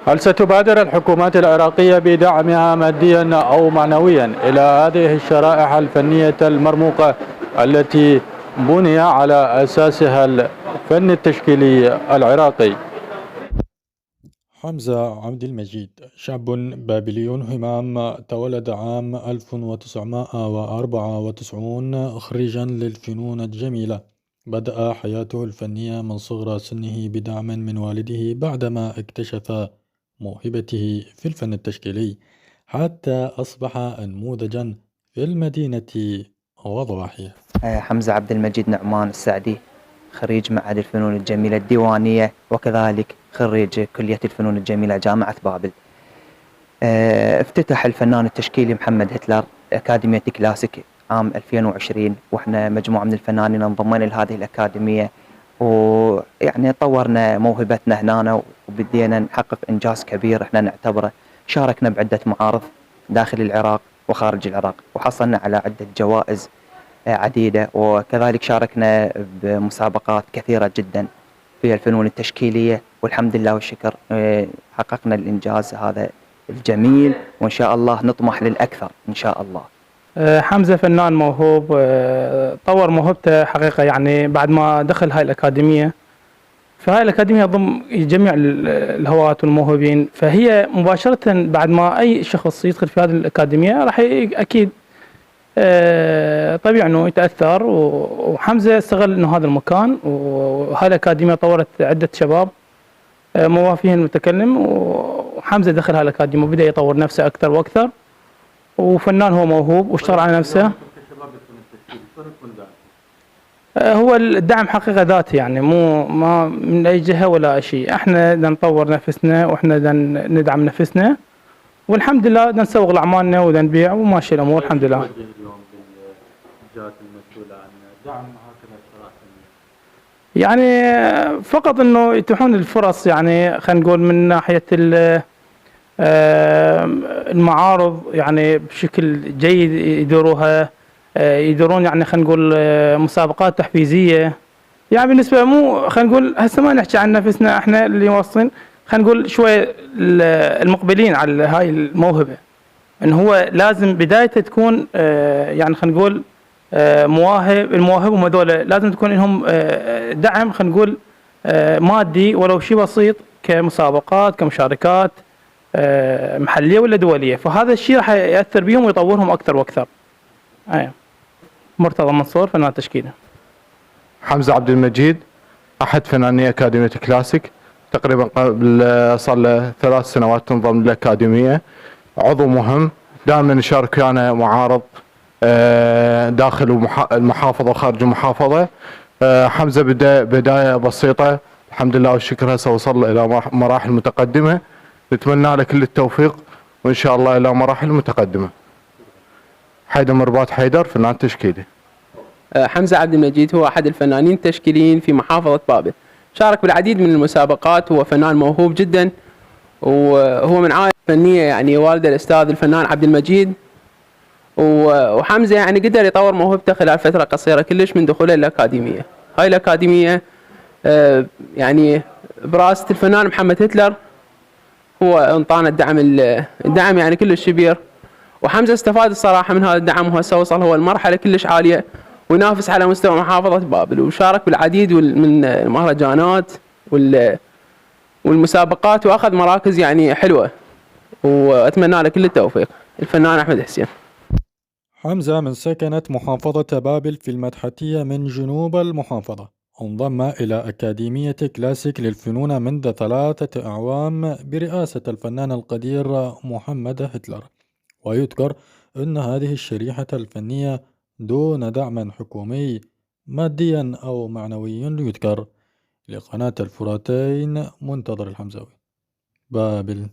هل ستبادر الحكومات العراقية بدعمها ماديا أو معنويا إلى هذه الشرائح الفنية المرموقة التي بني على أساسها الفن التشكيلي العراقي؟ حمزة عبد المجيد شاب بابلي همام، تولد عام 1994 خريجا للفنون الجميلة. بدأ حياته الفنية من صغر سنه بدعم من والده بعدما اكتشف موهبته في الفن التشكيلي، حتى أصبح أنموذجا في المدينة وضواحيها. حمزة عبد المجيد نعمان السعدي، خريج معهد الفنون الجميلة الديوانية، وكذلك خريج كلية الفنون الجميلة جامعة بابل. افتتح الفنان التشكيلي محمد هتلر أكاديمية كلاسيك عام 2020، واحنا مجموعة من الفنانين انضمينا لهذه الأكاديمية، ويعني طورنا موهبتنا هنا وبدينا نحقق إنجاز كبير احنا نعتبره. شاركنا بعدة معارض داخل العراق وخارج العراق، وحصلنا على عدة جوائز عديدة، وكذلك شاركنا بمسابقات كثيرة جدا في الفنون التشكيلية، والحمد لله والشكر حققنا الإنجاز هذا الجميل، وإن شاء الله نطمح للأكثر إن شاء الله. حمزة فنان موهوب، طور موهبته حقيقة يعني بعد ما دخل هاي الأكاديمية. فهاي الأكاديمية تضم جميع الهواة والموهوبين، فهي مباشرة بعد ما أي شخص يدخل في هذه الأكاديمية راح أكيد طبيعي انه يتاثر. وحمزه استغل انه هذا المكان، وهاي الاكاديميه طورت عده شباب موافين المتكلم، وحمزه دخل هاي الاكاديميه وبدا يطور نفسه اكثر واكثر، وفنان هو موهوب واشتغل على نفسه. هو الدعم حقيقه ذاتي، يعني مو ما من اي جهه ولا شيء، احنا بدنا نطور نفسنا واحنا بدنا ندعم نفسنا، والحمد لله بدنا نسوق لاعمالنا وبدنا نبيع وماشي الامور الحمد لله. الجهات المسؤولة عن دعم هكذا الشرائح يعني فقط انه يتيحون الفرص، يعني خلينا نقول من ناحيه المعارض يعني بشكل جيد يديروها، يديرون يعني خلينا نقول مسابقات تحفيزيه. يعني بالنسبه مو خلينا نقول هسه ما نحكي عن نفسنا احنا اللي واصلين، خلينا نقول شوي المقبلين على هاي الموهبه، انه هو لازم بدايته تكون يعني خلينا نقول المواهب هم هذول لازم تكون لهم دعم خلينا نقول مادي ولو شيء بسيط، كمسابقات كمشاركات محليه ولا دوليه، فهذا الشيء راح ياثر بهم ويطورهم اكثر واكثر. مرتضى منصور، فنان تشكيله. حمزة عبد المجيد أحد فناني أكاديمية كلاسيك، تقريبا قبل صار له 3 سنوات تنضم للأكاديمية، عضو مهم، دائما نشارك ويانا معارض داخل المحافظة وخارج المحافظة. حمزة بداية بسيطة، الحمد لله والشكر هسه وصل إلى مراحل متقدمة، نتمنى له كل التوفيق وإن شاء الله إلى مراحل متقدمة. حيدر مرباط حيدر، فنان تشكيلي. حمزة عبد المجيد هو أحد الفنانين التشكيليين في محافظة بابل، شارك بالعديد من المسابقات، هو فنان موهوب جدا، وهو من عائلة فنية، يعني والد الأستاذ الفنان عبد المجيد. وحمزة يعني قدر يطور موهبته خلال فترة قصيرة كلش من دخوله الأكاديمية. هاي الأكاديمية يعني برئاسة الفنان محمد هتلر هو انطانا الدعم يعني كلش كبير، وحمزة استفاد الصراحة من هذا الدعم، وهسه وصل هو المرحلة كلش عالية وينافس على مستوى محافظة بابل، وشارك بالعديد من المهرجانات والمسابقات، وأخذ مراكز يعني حلوة، وأتمنى له كل التوفيق. الفنان أحمد حسين. حمزة من سكنة محافظة بابل في المدحتية من جنوب المحافظة، انضم إلى أكاديمية كلاسيك للفنون منذ 3 أعوام برئاسة الفنان القدير محمد هتلر. ويذكر أن هذه الشريحة الفنية دون دعم حكومي ماديا أو معنوي يذكر. لقناة الفراتين، منتظر الحمزاوي، بابل.